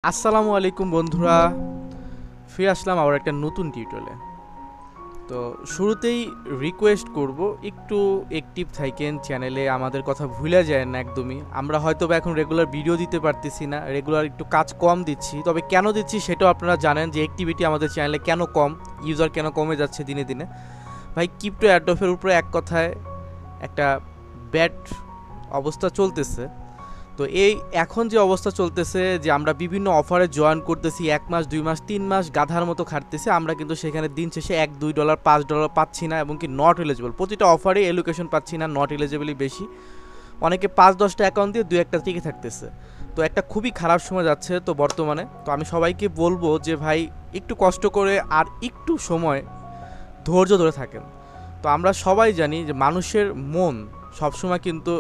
আসসালামু আলাইকুম বন্ধুরা, ফিরে আসলাম আবার একটা নতুন টিউটোরিয়ালে। তো শুরুতেই রিকোয়েস্ট করব, একটু অ্যাক্টিভ থাকেন চ্যানেলে, আমাদের কথা ভুলে যায় না একদমই। আমরা হয়তো বা এখন রেগুলার ভিডিও দিতে পারতেছি না, রেগুলার একটু কাজ কম দিচ্ছি, তবে কেন দিচ্ছি সেটাও আপনারা জানেন যে অ্যাক্টিভিটি আমাদের চ্যানেলে কেন কম, ইউজার কেন কমে যাচ্ছে দিনে দিনে। ভাই ক্রিপ্টো অ্যাডোফের উপরে এক কথায় একটা ব্যাড অবস্থা চলতেছে। তো এই এখন যে অবস্থা চলতেছে যে আমরা বিভিন্ন অফারে জয়েন করতেছি, 1 মাস 2 মাস 3 মাস গাধার মতো খাটতেছি, আমরা কিন্তু সেখানে দিন শেষে $1-2 $5 পাচ্ছি না, এবং কি নট এলিজিবল। প্রতিটা অফারে এলোকেশন পাচ্ছি না, নট এলিজিবলই বেশি। অনেকে 5-10টা অ্যাকাউন্ট দিয়ে 2-1টা টিকে থাকতেছে। তো একটা খুবই খারাপ সময় যাচ্ছে তো বর্তমানে। তো আমি সবাইকে বলবো যে ভাই একটু কষ্ট করে আর একটু সময় ধৈর্য ধরে থাকেন। তো আমরা সবাই জানি যে মানুষের মন সবসময় কিন্তু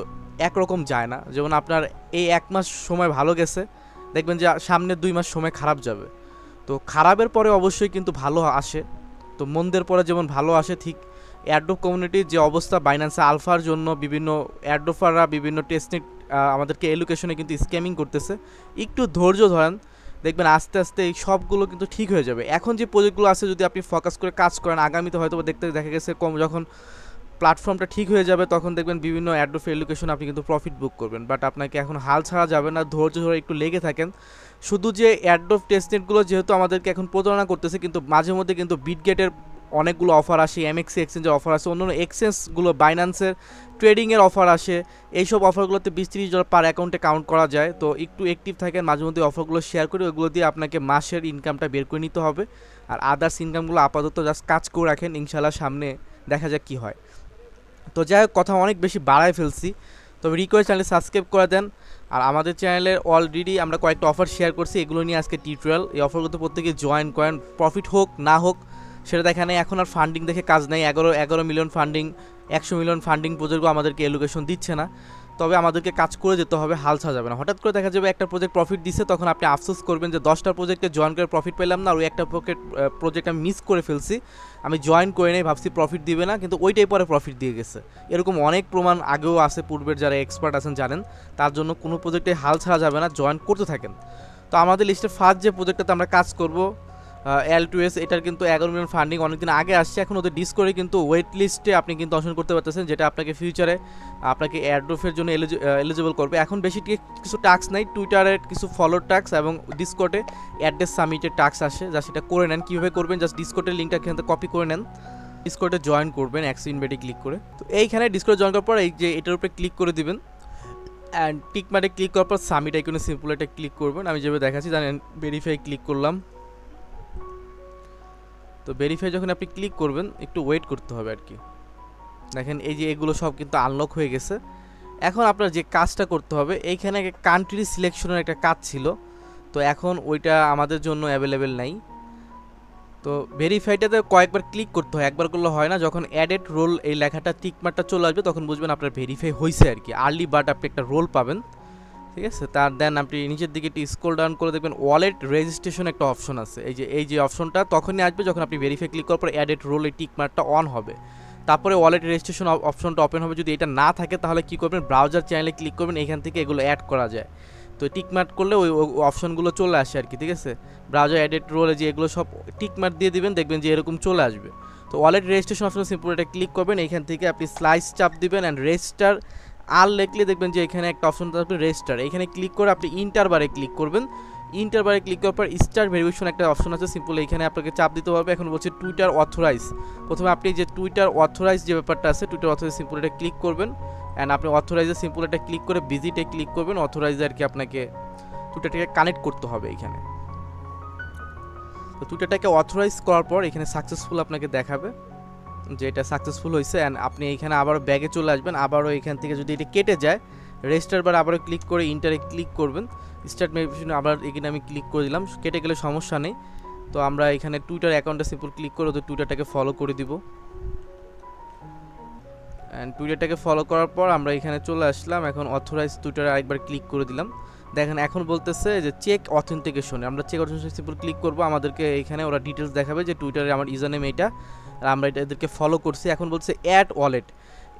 একরকম যায় না। যেমন আপনার এই 1 মাস সময় ভালো গেছে, দেখবেন যে সামনের 2 মাস সময় খারাপ যাবে। তো খারাপের পরে অবশ্যই কিন্তু ভালো আসে। তো মন্দের পরে যেমন ভালো আসে, ঠিক এয়ারড্রপ কমিউনিটির যে অবস্থা, বাইন্যান্সে আলফার জন্য বিভিন্ন এয়ারড্রপাররা বিভিন্ন টেস্টনেট আমাদেরকে এলোকেশনে কিন্তু স্ক্যামিং করতেছে। একটু ধৈর্য ধরেন, দেখবেন আস্তে আস্তে এই সবগুলো কিন্তু ঠিক হয়ে যাবে। এখন যে প্রজেক্টগুলো আছে যদি আপনি ফোকাস করে কাজ করেন, আগামীতে হয়তো দেখা গেছে যখন প্ল্যাটফর্মটা ঠিক হয়ে যাবে তখন দেখবেন বিভিন্ন অ্যাড্রপ এলোকেশন আপনি কিন্তু প্রফিট বুক করবেন। বাট আপনাকে এখন হাল ছাড়া যাবে না, ধৈর্য ধরে একটু লেগে থাকেন। শুধু যে অ্যাড্রপ টেস্টনেটগুলো যেহেতু আমাদেরকে এখন প্রতারণা করতেছে, কিন্তু মাঝে মধ্যে কিন্তু বিটগেটের অনেকগুলো অফার আসে, এমএক্সি এক্সচেঞ্জের অফার আসে, অন্য এক্সচেঞ্জগুলো বাইন্যান্সের ট্রেডিংয়ের অফার আসে। এইসব অফারগুলোতে $20-30 পার অ্যাকাউন্টে কাউন্ট করা যায়। তো একটু অ্যাক্টিভ থাকেন, মাঝে মধ্যে অফারগুলো শেয়ার করে ওগুলো দিয়ে আপনাকে মাসের ইনকামটা বের করে নিতে হবে। আর আদার্স ইনকামগুলো আপাতত জাস্ট কাজ করে রাখেন, ইনশাল্লাহ সামনে দেখা যাক কী হয়। তো যাই হোক, কথা অনেক বেশি বাড়ায় ফেলছি, তবে রিকোয়েস্ট চ্যানেলে সাবস্ক্রাইব করে দেন। আর আমাদের চ্যানেলের অলরেডি আমরা কয়েকটা অফার শেয়ার করছি, এগুলো নিয়ে আজকে টিউটোরিয়াল। এই অফারগুলোতে প্রত্যেকে জয়েন করেন, প্রফিট হোক না হোক সেটা দেখা নেই। এখন আর ফান্ডিং দেখে কাজ নেই, 11 মিলিয়ন ফান্ডিং, 100 মিলিয়ন ফান্ডিং প্রজেক্টও আমাদেরকে এলোকেশন দিচ্ছে না। তবে আমাদেরকে কাজ করে যেতে হবে, হাল ছাড়া যাবে না। হঠাৎ করে দেখা যাবে একটা প্রজেক্ট প্রফিট দিচ্ছে, তখন আপনি আফসোস করবেন যে 10টা প্রজেক্টে জয়েন করে প্রফিট পেলাম না, আর ওই একটা প্রজেক্ট আমি মিস করে ফেলছি, আমি জয়েন করে নেই, ভাবছি প্রফিট দিবে না, কিন্তু ওইটাই পরে প্রফিট দিয়ে গেছে। এরকম অনেক প্রমাণ আগেও আছে, পূর্বের যারা এক্সপার্ট আছেন জানেন। তার জন্য কোনো প্রজেক্টে হাল ছাড়া যাবে না, জয়েন করতে থাকেন। তো আমাদের লিস্টের ফার্স্ট যে প্রজেক্টটাতে আমরা কাজ করব, L2S, এটার কিন্তু 11 মিলিয়ন ফান্ডিং অনেকদিন আগে আসছে। এখন ওদের ডিসকোরে কিন্তু ওয়েট লিস্টে আপনি কিন্তু অংশগ্রহণ করতে পারতেছেন, যেটা আপনাকে ফিউচারে আপনাকে এয়ারড্রপের জন্য এলিজিবল করবে। এখন বেশি কিছু টাস্ক নাই, টুইটারের কিছু ফলোর টাস্ক এবং ডিসকোডে অ্যাড্রেস সাবমিটের টাস্ক আসে, যা সেটা করে নেন। কীভাবে করবেন, জাস্ট ডিসকোডের লিঙ্কটা এখান থেকে কপি করে নেন, ডিসকোডে জয়েন করবেন ইনভাইটে ক্লিক করে। তো এইখানে ডিসকোডে জয়েন করার পর এই যে এটার উপরে ক্লিক করে দিবেন, অ্যান্ড টিক মার্কে ক্লিক করার পর সাবমিট আইকনে সিম্পল এটা ক্লিক করবেন। আমি যেভাবে দেখাচ্ছি জানেন, ভেরিফাই ক্লিক করলাম। তো ভেরিফাই যখন আপনি ক্লিক করবেন একটু ওয়েট করতে হবে আর কি। দেখেন এই যে এগুলো সব কিন্তু আনলক হয়ে গেছে। এখন আপনার যে কাজটা করতে হবে, এইখানে কান্ট্রি সিলেকশনের একটা কাজ ছিল, তো এখন ওইটা আমাদের জন্য অ্যাভেলেবেল নাই। তো ভেরিফাইটাতে কয়েকবার ক্লিক করতে হয়, একবার করলে হয় না। যখন অ্যাডেড রোল এই লেখাটা টিকমার্কটা চলে আসবে তখন বুঝবেন আপনার ভেরিফাই হয়েছে আর কি। আর্লি বাট আপনি একটা রোল পাবেন, ঠিক আছে। তার দেন আপনি নিচের দিকে একটু স্ক্রল ডাউন করে দেখবেন ওয়ালেট রেজিস্ট্রেশন একটা অপশন আছে। এই যে অপশনটা তখনই আসবে যখন আপনি ভেরিফাই ক্লিক করার পর অ্যাডেড রোল এই টিকমার্কটা অন হবে, তারপরে ওয়ালেট রেজিস্ট্রেশন অপশনটা ওপেন হবে। যদি এটা না থাকে তাহলে কী করবেন, ব্রাউজার চ্যানেলে ক্লিক করবেন, এখান থেকে এগুলো অ্যাড করা যায়। তো টিকমার্ক করলে ওই অপশনগুলো চলে আসে আর কি, ঠিক আছে। ব্রাউজার অ্যাডেড রোলে যে এগুলো সব টিকমার্ক দিয়ে দিবেন, দেখবেন যে এরকম চলে আসবে। তো ওয়ালেট রেজিস্ট্রেশন অপশন সিম্পল এটা ক্লিক করবেন, এখান থেকে আপনি স্লাইস চাপ দিবেন অ্যান্ড রেজিস্টার আর লিখলে দেখবেন যে এখানে একটা অপশন থাকবে রেজিস্টার, এখানে ক্লিক করে আপনি ইন্টারবারে ক্লিক করবেন। ইন্টারবারে ক্লিক করার পর স্টার ভেরিফিকেশন একটা অপশন আছে, সিম্পল এখানে আপনাকে চাপ দিতে হবে। এখন বলছে টুইটার অথরাইজ, প্রথমে আপনি যে টুইটার অথরাইজ যে ব্যাপারটা আছে, টুইটার অথরাইজ সিম্পল এটা ক্লিক করবেন, অ্যান্ড আপনি অথরাইজে সিম্পল এটা ক্লিক করে ভিজিটে ক্লিক করবেন। অথরাইজে আর কি আপনাকে টুইটারটাকে কানেক্ট করতে হবে এখানে। তো টুইটারটাকে অথরাইজ করার পর এখানে সাকসেসফুল আপনাকে দেখাবে যে এটা সাকসেসফুল হয়েছে, অ্যান্ড আপনি এখানে আবারও ব্যাগে চলে আসবেন। আবারও এখান থেকে যদি এটা কেটে যায়, রেজিস্টার বার আবারও ক্লিক করে ইন্টারে ক্লিক করবেন, স্টার্ট ভেরিফিকেশন আবার এখানে আমি ক্লিক করে দিলাম, কেটে গেলে সমস্যা নেই। তো আমরা এখানে টুইটার অ্যাকাউন্টে সিম্পল ক্লিক করে ওদের টুইটারটাকে ফলো করে দিব, অ্যান্ড টুইটারটাকে ফলো করার পর আমরা এখানে চলে আসলাম। এখন অথরাইজ টুইটারে আরেকবার ক্লিক করে দিলাম। দেখেন এখন বলতেছে যে চেক অথেন্টিকেশন, আমরা চেক অথেন্টিকেশন সিম্পল ক্লিক করবো। আমাদেরকে এখানে ওরা ডিটেলস দেখাবে যে টুইটারে আমার ইউজার নেম এইটা, আর আমরা এটা এদেরকে ফলো করছি। এখন বলছে অ্যাড ওয়ালেট,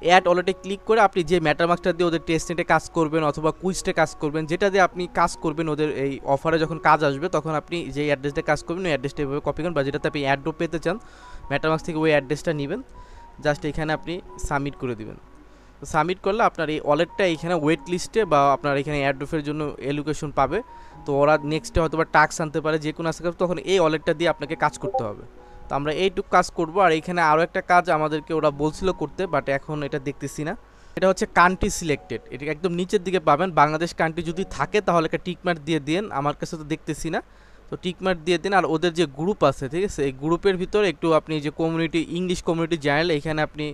অ্যাড ওয়ালেটে ক্লিক করে আপনি যে ম্যাটারমাস্কটা দিয়ে ওদের টেস্টনেটে কাজ করবেন অথবা কুইজটে কাজ করবেন, যেটা দিয়ে আপনি কাজ করবেন ওদের এই অফারে যখন কাজ আসবে তখন আপনি যে অ্যাড্রেসটা কাজ করবেন ওই অ্যাড্রেসটা এভাবে কপি করুন, বা যেটাতে আপনি অ্যাড্রপ পেতে চান ম্যাটারমাস্ক থেকে ওই অ্যাড্রেসটা নেবেন, জাস্ট এখানে আপনি সাবমিট করে দিবেন। তো সাবমিট করলে আপনার এই ওয়ালেটটা এইখানে ওয়েট লিস্টে বা আপনার এখানে অ্যাড্রপের জন্য এলোকেশন পাবে। তো ওরা নেক্সটে হয়তো বা টাস্ক আনতে পারে যে কোনো আসতে, তখন এই ওয়ালেটটা দিয়ে আপনাকে কাজ করতে হবে। তো আমরা এইটুকু কাজ করব। আর এইখানে আরও একটা কাজ আমাদেরকে ওরা বলছিল করতে, বাট এখন এটা দেখতেছি না। এটা হচ্ছে কান্ট্রি সিলেক্টেড, এটা একদম নিচের দিকে পাবেন। বাংলাদেশ কান্ট্রি যদি থাকে তাহলে একটা টিকমার্ক দিয়ে দিন, আমার কাছে তো দেখতেছি না, তো টিকমার্ক দিয়ে দিন। আর ওদের যে গ্রুপ আছে, ঠিক আছে, এই গ্রুপের ভিতরে একটু আপনি যে কমিউনিটি ইংলিশ কমিউনিটি চ্যানেল, এখানে আপনি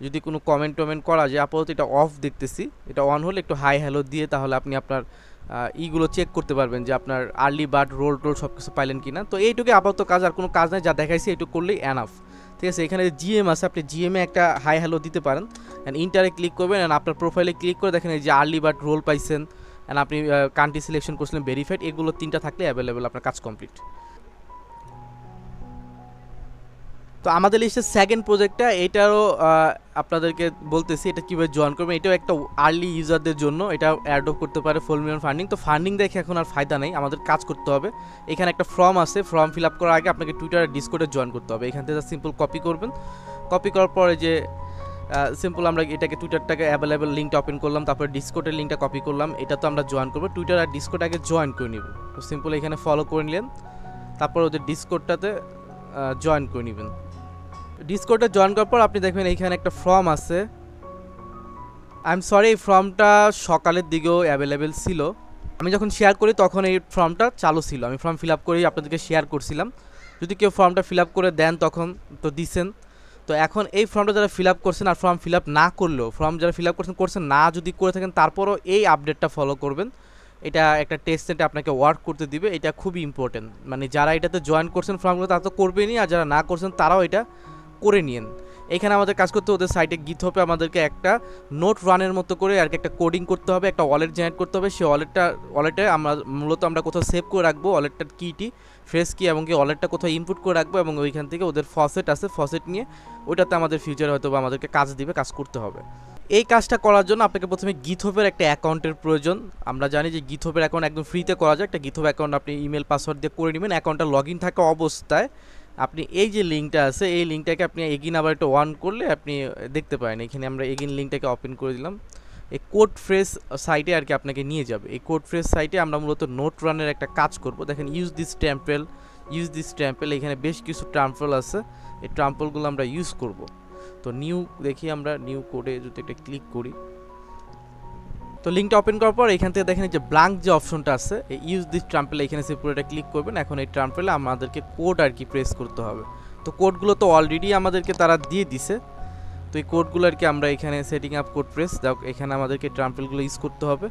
যদি কোনো কমেন্ট টমেন্ট করা যায়, আপাতত এটা অফ দেখতেছি, এটা অন হলে একটু হাই হ্যালো দিয়ে তাহলে আপনি আপনার ইগুলো চেক করতে পারবেন যে আপনার আর্লি বার্ড রোল টোল সব কিছু পাইলেন কিনা। তো এইটুকু আপাতত কাজ, আর কোনো কাজ নাই, যা দেখাইছি এইটুকু করলেই এনাফ, ঠিক আছে। এখানে জিএম আছে, আপনি জিএমে একটা হাই হ্যালো দিতে পারেন, অ্যান্ড ইন্টারে ক্লিক করবেন, অ্যান্ড আপনার প্রোফাইলে ক্লিক করে দেখেন এই যে আর্লি বার্ড রোল পাইছেন, অ্যান্ড আপনি কান্ট্রি সিলেকশন করছিলেন ভেরিফাইড, এগুলো 3টা থাকলে অ্যাভেলেবেল, আপনার কাজ কমপ্লিট। তো আমাদের লিস্টের সেকেন্ড প্রজেক্টটা, এটারও আপনাদেরকে বলতেছি এটা কীভাবে জয়েন করবেন। এটাও একটা আর্লি ইউজারদের জন্য, এটা অ্যাডপ্ট করতে পারে ফুল মিলিয়ন ফান্ডিং। তো ফান্ডিং দেখে এখন আর ফায়দা নেই, আমাদের কাজ করতে হবে। এখানে একটা ফর্ম আছে, ফর্ম ফিল আপ করার আগে আপনাকে টুইটার ডিসকর্ডে জয়েন করতে হবে। এখান থেকে সিম্পল কপি করবেন, কপি করার পরে যে সিম্পল আমরা এটাকে টুইটারটাকে অ্যাভেলেবেল লিঙ্কটা ওপেন করলাম, তারপরে ডিসকর্ডের লিঙ্কটা কপি করলাম, এটা তো আমরা জয়েন করবো। টুইটার আর ডিসকর্ড আগে জয়েন করে নিব। তো সিম্পল এখানে ফলো করে নিলেন, তারপর ওদের ডিসকর্ডটাতে জয়েন করে নেবেন। ডিসকর্ডে জয়েন করার পর আপনি দেখবেন এইখানে একটা ফর্ম আছে। আই এম সরি, এই ফর্মটা সকালের দিকেও অ্যাভেলেবেল ছিল, আমি যখন শেয়ার করি তখন এই ফর্মটা চালু ছিল, আমি ফর্ম ফিল আপ করেই আপনাদেরকে শেয়ার করছিলাম। যদি কেউ ফর্মটা ফিল আপ করে দেন তখন তো দিছেন। তো এখন এই ফর্মটা যারা ফিল আপ করছেন আর ফর্ম ফিল আপ না করলেও, ফর্ম যারা ফিল আপ করছেন না যদি করে থাকেন, তারপরও এই আপডেটটা ফলো করবেন। এটা একটা টেস্ট সেটে আপনাকে ওয়ার্ক করতে দিবে, এটা খুবই ইম্পর্টেন্ট। মানে যারা এটাতে জয়েন করছেন ফর্মগুলো তারা তো করবেনই, আর যারা না করছেন তারাও এটা করে নিন। এখানে আমাদের কাজ করতে ওদের সাইটে গিটহাবে আমাদেরকে একটা নোট রানের মতো করে আর কি একটা কোডিং করতে হবে, একটা ওয়ালেট জেনারেট করতে হবে। সেই ওয়ালেটে আমরা কোথাও সেভ করে রাখবো ওয়ালেটটার কিটি, ফ্রেশ কি, এবং কি ওয়ালেটটা কোথাও ইনপুট করে রাখবো, এবং ওইখান থেকে ওদের ফসেট আছে, ফসেট নিয়ে ওইটাতে আমাদের ফিউচারে হয়তো বা আমাদেরকে কাজ দিবে, কাজ করতে হবে। এই কাজটা করার জন্য আপনাকে প্রথমে গিটহাবের একটা অ্যাকাউন্টের প্রয়োজন। আমরা জানি যে গিটহাবের অ্যাকাউন্ট একদম ফ্রিতে করা যায়। একটা গিটহাব অ্যাকাউন্ট আপনি ইমেল পাসওয়ার্ড দিয়ে করে নেবেন। অ্যাকাউন্টটা লগ ইন থাকা অবস্থায় আপনি এই যে লিঙ্কটা আছে, এই লিঙ্কটাকে আপনি এগিন আবার একটা অন করলে আপনি দেখতে পারেন, এখানে আমরা এগিন লিঙ্কটাকে ওপেন করে দিলাম। এই কোড ফ্রেশ সাইটে আর কি আপনাকে নিয়ে যাবে। এই কোড ফ্রেশ সাইটে আমরা মূলত নোট রানের একটা কাজ করব। দেখেন ইউজ দিস ট্যাম্পেল, এখানে বেশ কিছু ট্রাম্পল আছে, এই ট্রাম্পলগুলো আমরা ইউজ করব। তো নিউ দেখি, আমরা নিউ কোডে যদি একটা ক্লিক করি, তো লিঙ্কটা ওপেন করার পর এখান থেকে দেখেন যে ব্ল্যাঙ্ক যে অপশনটা আছে, এই ইউজ দিস ট্রাম্পেল, এখানে সে পুরোটা ক্লিক করবেন। এখন এই ট্রাম্পেলে আমাদেরকে কোড আর কি প্রেস করতে হবে। তো কোডগুলো তো অলরেডি আমাদেরকে তারা দিয়ে দিছে, তো এই কোডগুলো আর কি আমরা এখানে সেটিং আপ কোড প্রেস দাও, এখানে আমাদেরকে ট্রাম্পেলগুলো ইউজ করতে হবে।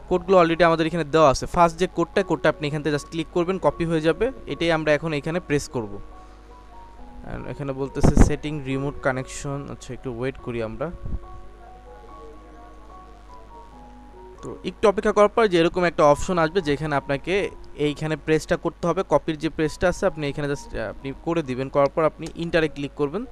কোডগুলো অলরেডি আমাদের এখানে দেওয়া আছে। ফার্স্ট যে কোডটা আপনি এখান থেকে জাস্ট ক্লিক করবেন, কপি হয়ে যাবে। এটাই আমরা এখন এখানে প্রেস করব। এখানে বলতেছে সেটিং রিমোট কানেকশন, আচ্ছা একটু ওয়েট করি আমরা। তো একটু অপেক্ষা করার পর যে এরকম একটা অপশন আসবে যেখানে আপনাকে এইখানে প্রেসটা করতে হবে, কপির যে প্রেসটা আছে আপনি এখানে জাস্ট আপনি করে দিবেন। করার পর আপনি ইন্টারে ক্লিক করবেন।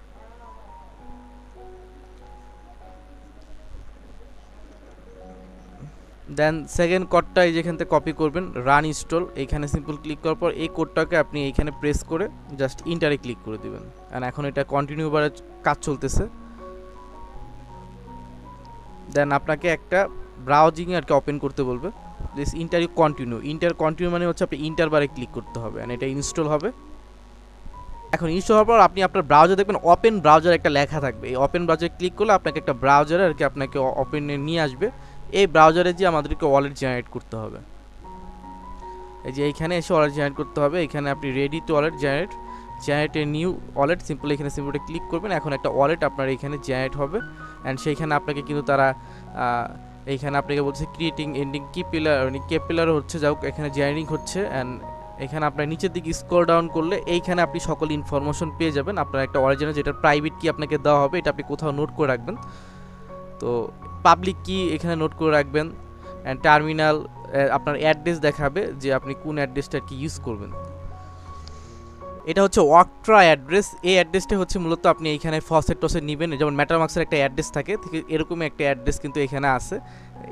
দেন সেকেন্ড কোডটা এই যেখান থেকে কপি করবেন, রান ইনস্টল, এইখানে সিম্পল ক্লিক করার পর এই কোডটাকে আপনি এইখানে প্রেস করে জাস্ট ইন্টারে ক্লিক করে দিবেন। অ্যান্ড এখন এটা কন্টিনিউ বারে কাজ চলতেছে। দেন আপনাকে একটা ব্রাউজিং আর কি ওপেন করতে বলবে, দিস ইন্টার কন্টিনিউ মানে হচ্ছে আপনি ইন্টার বারে ক্লিক করতে হবে, অ্যান্ড এটা ইনস্টল হবে। এখন ইনস্টল হওয়ার পর আপনি আপনার ব্রাউজার দেখবেন ওপেন ব্রাউজার একটা লেখা থাকবে, এই ওপেন ব্রাউজারে ক্লিক করলে আপনাকে একটা ব্রাউজারে আর কি আপনাকে ওপেনে নিয়ে আসবে। এই ব্রাউজারে যে আমাদেরকে ওয়ালেট জেনারেট করতে হবে, এই যে এইখানে এসে ওয়ালেট জেনারেট করতে হবে। এখানে আপনি ready to wallet generate a new wallet, simple এখানে সিম্পল ক্লিক করবেন। এখন একটা ওয়ালেট আপনার এখানে জেনারেট হবে, অ্যান্ড সেইখানে আপনাকে কিন্তু তারা এইখানে আপনাকে বলছে ক্রিয়েটিং এন্ডিং কি পিলার, মানে কে পিলার হচ্ছে, যাও এখানে জেনারেটিং হচ্ছে। অ্যান্ড এখানে আপনার নিচের দিকে স্ক্রল ডাউন করলে এইখানে আপনি সকল ইনফরমেশন পেয়ে যাবেন। আপনার একটা অরিজিনাল যেটা প্রাইভেট কি আপনাকে দেওয়া হবে, এটা আপনি কোথাও নোট করে রাখবেন। তো পাবলিক কি এখানে নোট করে রাখবেন। অ্যান্ড টার্মিনাল আপনার অ্যাড্রেস দেখাবে যে আপনি কোন অ্যাড্রেসটা কি ইউজ করবেন। এটা হচ্ছে ওয়াকট্রা অ্যাড্রেস। এই অ্যাড্রেসটা হচ্ছে মূলত আপনি এইখানে ফসেট টসেট নেবেন, যেমন মেটামাক্সের একটা অ্যাড্রেস থাকে, ঠিক এরকমই একটা অ্যাড্রেস কিন্তু এখানে আছে।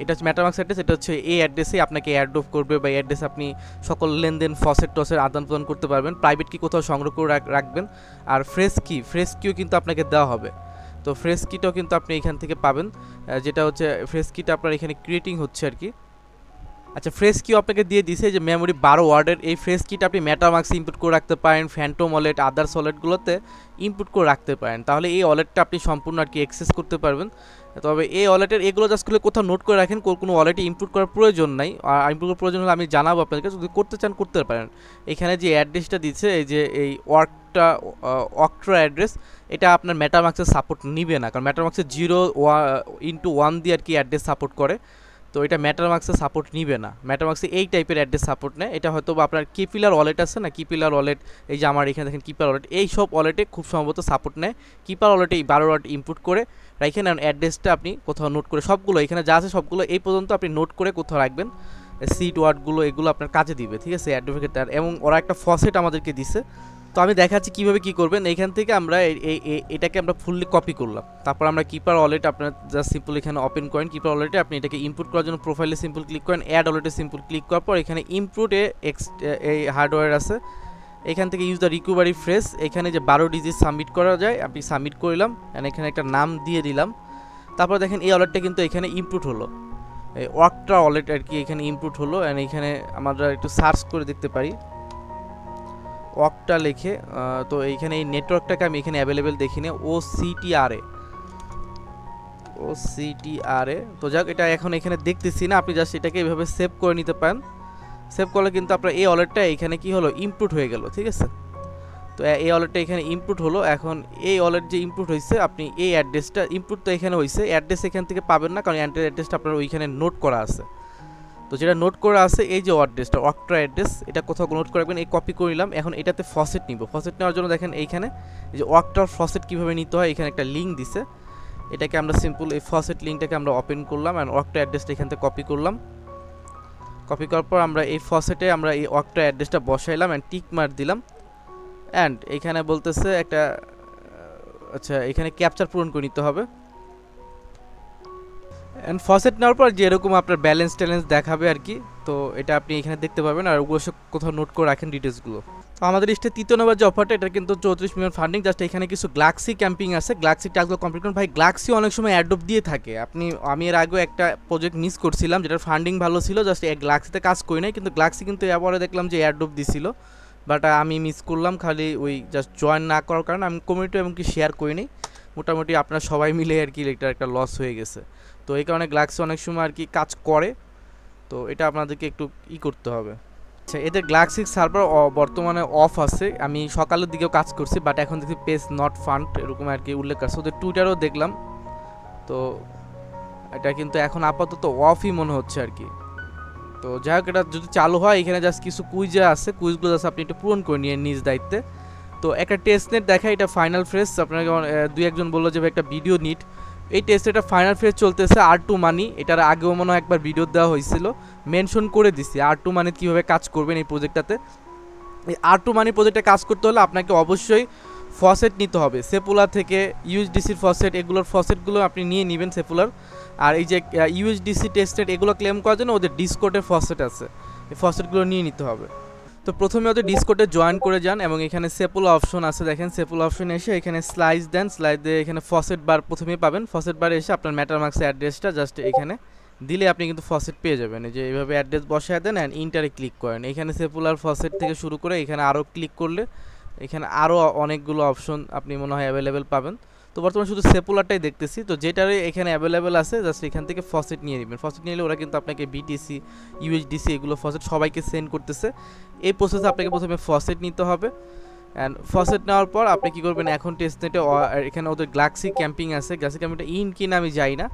এটা হচ্ছে মেটামাক্স অ্যাড্রেস। এটা হচ্ছে এই অ্যাড্রেসেই আপনাকে অ্যাড্রপ করবে, বা অ্যাড্রেস আপনি সকল লেনদেন ফসেট টসের আদান প্রদান করতে পারবেন। প্রাইভেট কি কোথাও সংগ্রহ করে রাখবেন। আর ফ্রেশ কিও কিন্তু আপনাকে দেওয়া হবে। তো ফ্রেশ কিটাও কিন্তু আপনি এখান থেকে পাবেন, যেটা হচ্ছে ফ্রেশ কিটা আপনার এখানে ক্রিয়েটিং হচ্ছে আর কি। আচ্ছা, ফ্রেশ কিও আপনাকে দিয়ে দিছে যে মেমোরি 12 ওয়ার্ডের। এই ফ্রেশ কিটা আপনি মেটামাক্সে ইনপুট করে রাখতে পারেন, ফ্যান্টম ওয়ালেট, আদার্স ওয়ালেটগুলোতে ইনপুট করে রাখতে পারেন। তাহলে এই ওয়ালেটটা আপনি সম্পূর্ণ আর কি অ্যাক্সেস করতে পারবেন। তবে এই ওয়ালেটের এগুলো জাস্ট করে কোথাও নোট করে রাখেন, কোনো ওয়ালেটে ইনপুট করার প্রয়োজন নাই। আর ইনপুট করার প্রয়োজন হলে আমি জানাবো আপনাদেরকে, যদি করতে চান করতে পারেন। এখানে যে অ্যাড্রেসটা দিচ্ছে, এই যে এই ওয়াকট্রা অ্যাড্রেস, এটা আপনার মেটামাক্সের সাপোর্ট নিবে না, কারণ মেটামাক্সের 0x1 দিয়ে আর কি অ্যাড্রেস সাপোর্ট করে। তো এটা মেটামাক্সে সাপোর্ট নিবে না, মেটামাক্সে এই টাইপের অ্যাড্রেস সাপোর্ট নেয়। এটা হয়তো বা আপনার কিপিলার ওয়ালেট আছে না, কিপিলার ওয়ালেট, এই যে আমার এখানে দেখেন কিপার ওয়ালেট, এই সব ওয়ালেটে খুব সম্ভবত সাপোর্ট নেয়। কিপার ওয়ালেটে এই 12 ওয়াট ইনপুট করে রাখেন, আর অ্যাড্রেসটা আপনি কোথাও নোট করে, সবগুলো এখানে যা আছে সবগুলো এই পর্যন্ত আপনি নোট করে কোথাও রাখবেন। সিট ওয়ার্ডগুলো এগুলো আপনার কাজে দিবে, ঠিক আছে, অ্যাডভোকেট। এবং ওরা একটা ফসেট আমাদেরকে দিছে। তো আমি দেখাচ্ছি কীভাবে কী করবেন। এইখান থেকে আমরা এটাকে আমরা ফুললি কপি করলাম। তারপর আমরা কিপার ওয়ালেট আপনার জাস্ট সিম্পল এখানে ওপেন করেন। কিপার ওয়ালেটে আপনি এটাকে ইনপুট করার জন্য প্রোফাইলে সিম্পল ক্লিক করেন, অ্যাড ওয়ালেটে সিম্পল ক্লিক করার পর এখানে ইনপুটে এই হার্ডওয়্যার আছে, এখান থেকে ইউজ দ্য রিকভারি ফ্রেজ, এখানে যে 12 ডিজিট সাবমিট করা যায় আপনি সাবমিট করলাম, অ্যান্ড এখানে একটা নাম দিয়ে দিলাম। তারপর দেখেন এই ওয়ালেটটা কিন্তু এখানে ইনপুট হলো, এই ওয়াকট্রা ওয়ালেট আর কি এখানে ইনপুট হলো। অ্যান্ড এখানে আমরা একটু সার্চ করে দেখতে পারি ওয়াকটা লিখে। তো এইখানে এই নেটওয়ার্কটাকে আমি এখানে অ্যাভেলেবেল দেখি না, OCTRA। তো যাক, এটা এখন এখানে দেখতেছি না, আপনি জাস্ট এটাকে এইভাবে সেভ করে নিতে পারেন। সেভ করলে কিন্তু আপনার এই ওয়ালেটটা এখানে কি হলো, ইনপুট হয়ে গেল, ঠিক আছে। তো এই ওয়ালেটটা এখানে ইনপুট হলো। এখন এই ওয়ালেট যে ইনপুট হয়েছে, আপনি এই অ্যাড্রেসটা, ইনপুট তো এখানে হয়েছে, অ্যাড্রেস এখান থেকে পাবেন না, কারণ অ্যাড্রেসটা আপনার ওইখানে নোট করা আছে। তো যেটা নোট করা আছে এই যে অ্যাড্রেসটা, ওয়াকট্রা অ্যাড্রেস, এটা কোথাও নোট করে রাখবেন। এই কপি করে নিলাম। এখন এটাতে ফসেট নিব। ফসেট নেওয়ার জন্য দেখেন এইখানে এই যে ওয়াকট্রার ফসেট কীভাবে নিতে হয়, এখানে একটা লিঙ্ক দিছে। এটাকে আমরা সিম্পল এই ফসেট লিঙ্কটাকে আমরা ওপেন করলাম, অ্যান্ড ওয়াকট্রা অ্যাড্রেসটা এখান থেকে কপি করলাম। কপি করার পর আমরা এই ফসেটে আমরা এই ওয়াকট্রা অ্যাড্রেসটা বসাইলাম, অ্যান্ড টিক মার্ক দিলাম। অ্যান্ড এখানে বলতেছে একটা, আচ্ছা, এখানে ক্যাপচার পূরণ করে নিতে হবে। অ্যান্ড ফসেট নেওয়ার পর যেরকম আপনার ব্যালেন্স ট্যালেন্স দেখাবে আর কি, তো এটা আপনি এখানে দেখতে পাবেন। আর ওগুলো সব কোথাও নোট করে রাখেন ডিটেলসগুলো। তো আমাদের লিস্টে 3 নম্বর যে অফারটা, এটা কিন্তু 34 মিলিয়ন ফান্ডিং। জাস্ট এখানে কিছু গ্লাক্সি ক্যাম্পিং আছে, গ্লাক্সি টাস্কগুলো কমপ্লিট করুন। ভাই, গ্লাক্সি অনেক সময় অ্যাডপ দিয়ে থাকে। আমি এর আগেও একটা প্রজেক্ট মিস করছিলাম যেটার ফান্ডিং ভালো ছিল, জাস্ট গ্লাক্সিতে কাজ করি নাই, কিন্তু গ্লাক্সি কিন্তু এবারে দেখলাম যে অ্যাডপ দিছিল, বাট আমি মিস করলাম। খালি ওই জাস্ট জয়েন না করার কারণে আমি কমিউনিটি এমনকি শেয়ার করি নি। মোটামুটি আপনারা সবাই মিলে আর কি এটা একটা লস হয়ে গেছে। তো এই কারণে গ্লাক্সি অনেক সময় আর কি কাজ করে, তো এটা আপনাদেরকে একটু করতে হবে। আচ্ছা, এদের গ্লাক্সি সার্ভার বর্তমানে অফ আছে। আমি সকালের দিকেও কাজ করছি, বাট এখন দেখি পেজ নট ফান্ড এরকম আর কি উল্লেখ আছে। ওদের টুইটারও দেখলাম, তো এটা কিন্তু এখন আপাতত অফই মনে হচ্ছে আর কি। তো যাই হোক, এটা যদি চালু হয়, এখানে জাস্ট কিছু কুইজ আছে, কুইজগুলো জাস্ট আপনি একটু পূরণ করে নিয়ে নিজ দায়িত্বে। তো একটা টেস্ট নেট দেখায়, এটা ফাইনাল ফ্রেজ। আপনাকে 2-1 বললো যে একটা ভিডিও নিট, এই টেস্ট এটা ফাইনাল ফেজ চলতেছে। R2 মানি, এটার আগেও মনে হয় একবার ভিডিও দেওয়া হয়েছিল, মেনশন করে দিছি R2 মানি কীভাবে কাজ করবেন এই প্রজেক্টটাতে। এই R2 মানি প্রজেক্টে কাজ করতে হলে আপনাকে অবশ্যই ফসেট নিতে হবে সেপুলার থেকে, ইউএসডিসির ফসেট, এগুলোর ফসেটগুলো আপনি নিয়ে নেবেন সেপুলার। আর এই যে ইউএসডিসি টেস্টেড এগুলো ক্লেম করার জন্য ওদের ডিসকোডের ফসেট আছে, এই ফসেটগুলো নিয়ে নিতে হবে। তো প্রথমে ওদের ডিসকোডে জয়েন করে যান, এবং এখানে সেপুলা অপশন আছে, দেখেন সেপুলা অপশন এসে এখানে স্লাইস দেন, স্লাইস দিয়ে এখানে ফসেট বার প্রথমেই পাবেন। ফসেট বারে এসে আপনার মেটামাক্সের অ্যাড্রেসটা জাস্ট এখানে দিলে আপনি কিন্তু ফসেট পেয়ে যাবেন। এই যে এইভাবে অ্যাড্রেস বসায় দেন, অ্যান্ড ইন্টারে ক্লিক করেন। এখানে সেপুলার ফসেট থেকে শুরু করে এখানে আরও ক্লিক করলে এখানে আরও অনেকগুলো অপশন আপনি মনে হয় অ্যাভেলেবেল পাবেন। তো বর্তমানে শুধু সেপুলারটাই দেখতেছি, তো যেটারই এখানে অ্যাভেলেবেল আছে জাস্ট এখান থেকে ফসেট নিয়ে নেবেন। ফসেট নিলে ওরা কিন্তু আপনাকে বিটিসি, ইউএসডিসি এগুলো ফসেট সবাইকে সেন্ড করতেছে। এই প্রসেসে আপনাকে প্রথমে ফসেট নিতে হবে, অ্যান্ড ফসেট নেওয়ার পর আপনি কী করবেন, এখন টেস্টনেটে এখানে ওদের গ্লাক্সি ক্যাম্পিং আছে, গ্লাক্সি ক্যাম্পিংটা ইন কিনা আমি যাই না,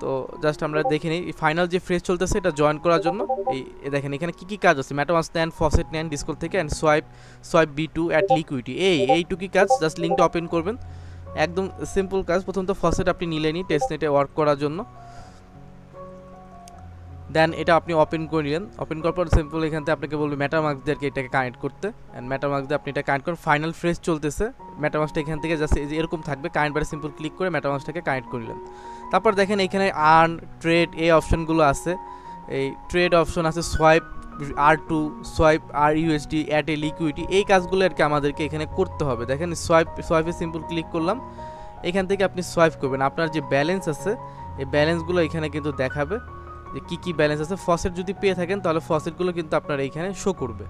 তো জাস্ট আমরা দেখে নিই। ফাইনাল যে ফ্রেজ চলতেছে এটা জয়েন করার জন্য এই দেখেন এখানে কী কী কাজ আছে, মেটামাস্ক নেন, ফসেট নেন ডিসকোড থেকে, and swipe B2 at liquidity, এইটুকুই কাজ। জাস্ট লিঙ্কটা ওপেন করবেন, একদম সিম্পল কাজ। প্রথমত ফসেট আপনি নিলেনই টেস্টনেটে ওয়ার্ক করার জন্য, দেন এটা আপনি ওপেন করে নিলেন। ওপেন করার পর সিম্পল এখান থেকে আপনাকে বলবে মেটামাস্ক দিয়ে এটাকে কানেক্ট করতে, অ্যান্ড মেটামাস্ক দিয়ে আপনি এটা কানেক্ট করেন। ফাইনাল ফ্রেজ চলতেছে, মেটামাস্কটা এখান থেকে জাস্ট এরকম থাকবে, কানেক্ট বারে সিম্পল ক্লিক করে মেটামাস্কটাকে কানেক্ট করে নিলেন। তারপর দেখেন এখানে আর্ন, ট্রেড এই অপশনগুলো আছে। এই ট্রেড অপশন আছে, swipe R2, swipe RUSD, add a liquidity, এই কাজগুলো আর কি আমাদেরকে এখানে করতে হবে। দেখেন সোয়াইপে সিম্পল ক্লিক করলাম, এখান থেকে আপনি সোয়াইপ করবেন। আপনার যে ব্যালেন্স আছে এই ব্যালেন্সগুলো এখানে কিন্তু দেখাবে যে কী ব্যালেন্স আছে। ফসেট যদি পেয়ে থাকেন তাহলে ফসেটগুলো কিন্তু আপনারা এখানে শো করবে।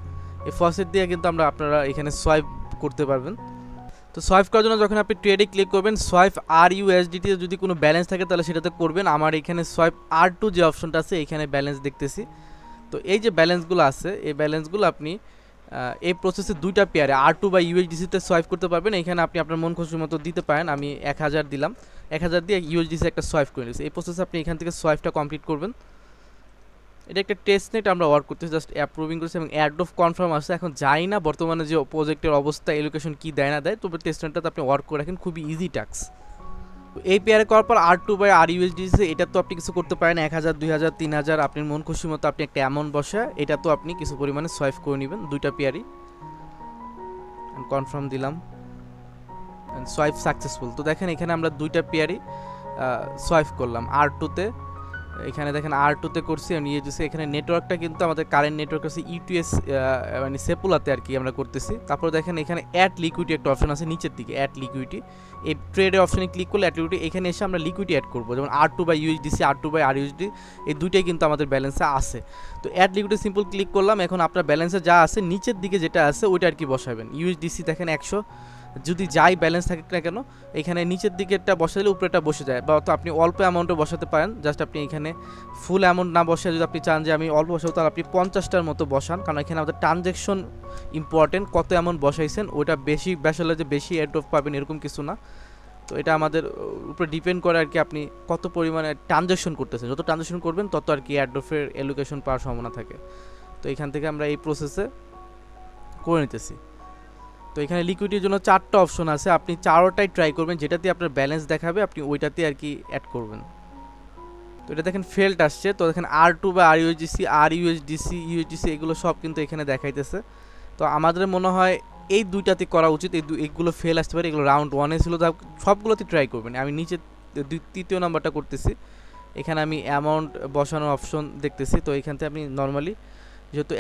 এই ফসেট দিয়ে কিন্তু আপনারা এখানে সোয়াইপ করতে পারবেন। তো সোয়াইপ করার জন্য যখন আপনি ট্রেডে ক্লিক করবেন, সোয়াইপ RUSDতে যদি কোনো ব্যালেন্স থাকে তাহলে সেটাতে করবেন। আমার এখানে সোয়াইপ R2 যে অপশনটা আছে এখানে ব্যালেন্স দেখতেছি। তো এই যে ব্যালেন্সগুলো আছে এই ব্যালেন্সগুলো আপনি এই প্রসেসে দুইটা পেয়ারে R2 বা USDCতে সোয়াইপ করতে পারবেন। এখানে আপনি আপনার মন খুশি মতো দিতে পারেন। আমি 1000 দিলাম, 1000 দিয়ে USDC একটা সোয়াইপ করে নিয়েছি। এই প্রসেসে আপনি এখান থেকে সোয়াইপটা কমপ্লিট করবেন। এটা একটা টেস্ট নেট আমরা ওয়ার্ক করতেছি, জাস্ট অ্যাপ্রুভিং করেছি এবং অ্যাড অফ কনফার্ম আসছে। এখন যাই না বর্তমানে যে প্রজেক্টের অবস্থা, এলোকেশন কি দেয় না দেয়, তবে টেস্ট নেটটাতে আপনি ওয়ার্ক করে রাখেন, খুবই ইজি টাস্ক। এই পেয়ারে করার পর R2 বাই RUSDC এটা তো আপনি কিছু করতে পারেন, 1000, 2000, 3000 আপনার মন খুশি মতো আপনি একটা অ্যামাউন্ট বসে এটা তো আপনি কিছু পরিমাণে সোয়াইপ করে নেবেন, দুইটা পেয়ারই। কনফার্ম দিলাম, সোয়াইপ সাকসেসফুল। তো দেখেন এখানে আমরা দুইটা পেয়ারই সোয়াইপ করলাম। R2তে এখানে দেখেন R2তে করছি আর নিয়ে যাচ্ছি। এখানে নেটওয়ার্কটা কিন্তু আমাদের কারেন্ট নেটওয়ার্ক আছে ETS, মানে সেপুলাতে আর কি আমরা করতেছি। তারপর দেখেন এখানে অ্যাড লিকুইডিটি একটা অপশন আছে নিচের দিকে, অ্যাড লিকুইডিটি। এই ট্রেডের অপশনে ক্লিক করলে অ্যাড লিকুইডিটি, এখানে এসে আমরা লিকুইডিটি অ্যাড করবো। যেমন R2 by USDC, R2 by RUSD এই দুইটাই কিন্তু আমাদের ব্যালেন্সে আছে। তো অ্যাড লিকুইডিটি সিম্পল ক্লিক করলাম। এখন আপনার ব্যালেন্সে যা আছে নিচের দিকে যেটা আছে ওইটা আর কি বসাবেন। USDC দেখেন 100, যদি যাই ব্যালেন্স থাকে না কেন এখানে নিচের দিকেরটা বসালে উপরেটা বসে যায়, বা তো আপনি অল্প অ্যামাউন্টও বসাতে পারেন। জাস্ট আপনি এখানে ফুল অ্যামাউন্ট না বসে যদি আপনি চান যে আমি অল্প বসাবো তাহলে আপনি 50টার মতো বসান, কারণ এখানে আমাদের ট্রানজ্যাকশন ইম্পর্টেন্ট, কত অ্যামাউন্ট বসাইছেন ওইটা বেশি বসালে যে বেশি অ্যাড অফ পাবেন এরকম কিছু না। তো এটা আমাদের উপরে ডিপেন্ড করে আর কি আপনি কত পরিমাণে ট্রানজ্যাকশন করতেছেন, যত ট্রানজ্যাকশন করবেন তত আর কি অ্যাড অফের এলোকেশন পাওয়ার সম্ভাবনা থাকে। তো এখান থেকে আমরা এই প্রসেসে করে নিতেছি। তো এখানে লিকুইডিটির জন্য 4টা অপশন আছে, আপনি 4টাই ট্রাই করবেন, যেটাতে আপনার ব্যালেন্স দেখাবে আপনি ওইটাতে আর কি অ্যাড করবেন। তো এটা দেখেন ফেল্ড আসছে। তো দেখেন R2 বা RUSDC, RUSDC, USDC এগুলো সব কিন্তু এখানে দেখাইতেছে। তো আমাদের মনে হয় এই দুইটাতে করা উচিত, এইগুলো ফেল আসতে পারে, এগুলো রাউন্ড 1-এ ছিল, সবগুলোতে ট্রাই করবেন। আমি নিচে তৃতীয় নাম্বারটা করতেছি, এখানে আমি অ্যামাউন্ট বসানোর অপশন দেখতেছি। তো এখান থেকে আপনি নর্মালি যেহেতু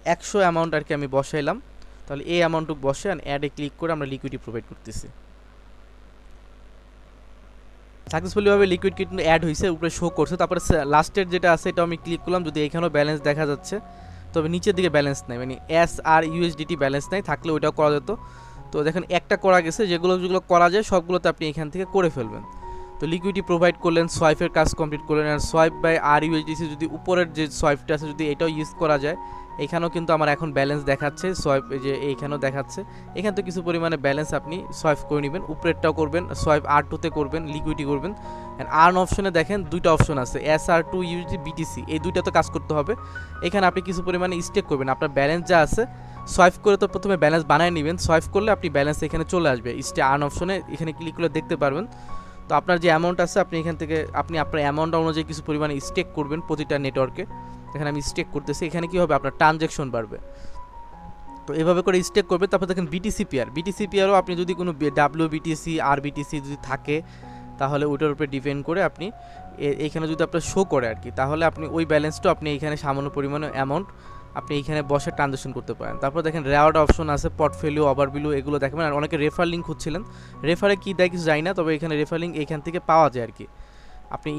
100 অ্যামাউন্ট আর কি আমি বসাইলাম, তাহলে এই অ্যামাউন্টটুকু বসে অ্যাডে ক্লিক করে আমরা লিকুইডিটি প্রোভাইড করতেছি। সাকসেসফুলিভাবে লিকুইড কিন্তু অ্যাড হয়েছে, উপরে শো করছে। তারপরে লাস্টের যেটা আছে এটা আমি ক্লিক করলাম, যদি এখানেও ব্যালেন্স দেখা যাচ্ছে, তবে নিচের দিকে ব্যালেন্স নাই, মানে SRUSDT ব্যালেন্স নাই, থাকলে ওইটাও করা যেত। তো দেখেন একটা করা গেছে, যেগুলো করা যায় সবগুলোতে আপনি এখান থেকে করে ফেলবেন। তো লিকুইডিটি প্রোভাইড করলেন, সোয়াইপের কাজ কমপ্লিট করলেন। আর সোয়াইপ বাই RUSDC যদি উপরের যে সোয়াইপটা আছে যদি এটাও ইউজ করা যায়, এখানেও কিন্তু আমার এখন ব্যালেন্স দেখাচ্ছে, সোয়াইপ যে এইখানেও দেখাচ্ছে। এখান থেকে কিছু পরিমাণে ব্যালেন্স আপনি সোয়াইপ করে নেবেন, উপরেরটাও করবেন, সোয়াইপ R2তে করবেন, লিকুইডিটি করবেন। অ্যান্ড আর্ন অপশনে দেখেন দুইটা অপশন আছে, SR2 USD BTC, এই দুইটা তো কাজ করতে হবে। এখানে আপনি কিছু পরিমাণে স্টেক করবেন, আপনার ব্যালেন্স যা আছে সোয়াইপ করে তো প্রথমে ব্যালেন্স বানিয়ে নেবেন, সোয়াইপ করলে আপনি ব্যালেন্স এখানে চলে আসবে, আর্ন অপশনে এখানে ক্লিক করলে দেখতে পারবেন। তো আপনার যে অ্যামাউন্ট আছে আপনি এখান থেকে আপনি আপনার অ্যামাউন্ট অনুযায়ী কিছু পরিমাণে স্টেক করবেন প্রতিটা নেটওয়ার্কে। এখানে আমি স্টেক করতেছি, এখানে কি হবে আপনার ট্রানজ্যাকশন বাড়বে। তো এভাবে করে স্টেক করবে। তারপর দেখেন বিটিসি পেয়ারও আপনি যদি কোনো WBTC RBTC যদি থাকে তাহলে ওইটার উপরে ডিপেন্ড করে আপনি এইখানে যদি আপনার শো করে আর কি, তাহলে আপনি ওই ব্যালেন্সটা আপনি এইখানে সামান্য পরিমাণে অ্যামাউন্ট আপনি এইখানে বসে ট্রানজ্যাকশন করতে পারেন। তারপর দেখেন রেওয়ার্ড অপশন আছে, পোর্টফোলিও, ওভারভিউ এগুলো দেখবেন। আর অনেকে রেফার লিঙ্ক খুঁজছিলেন, রেফারে কী দেয় কিছু জানি না, তবে এখানে রেফার লিঙ্ক এখান থেকে পাওয়া যায় আর কি। আপনি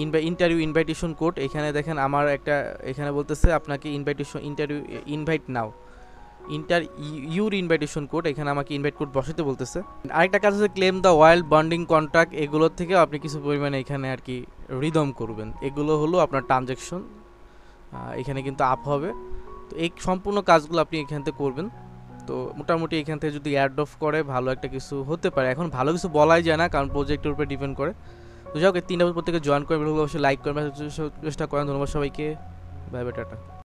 ইনভাইটেশন কোড এখানে দেখেন, আমার একটা এখানে বলতেছে আপনাকে invite now your invitation code, এখানে আমাকে ইনভাইট কোড বসাতে বলতেছে। আরেকটা কাজ আছে claim the wild bonding contract, এগুলোর থেকেও আপনি কিছু পরিমাণে এখানে আর কি রিদম করবেন। এগুলো হলো আপনার ট্রানজ্যাকশন, এখানে কিন্তু আপ হবে। তো এই সম্পূর্ণ কাজগুলো আপনি এখান থেকে করবেন। তো মোটামুটি এখান থেকে যদি অ্যাড অফ করে ভালো একটা কিছু হতে পারে। এখন ভালো কিছু বলাই যায় না, কারণ প্রজেক্টের উপরে ডিপেন্ড করে। তো যাই হোক, 3টা প্রত্যেকে জয়েন করে অবশ্যই লাইক করবেন, চেষ্টা করেন। ধন্যবাদ সবাইকে, বাই বাই, টাটা।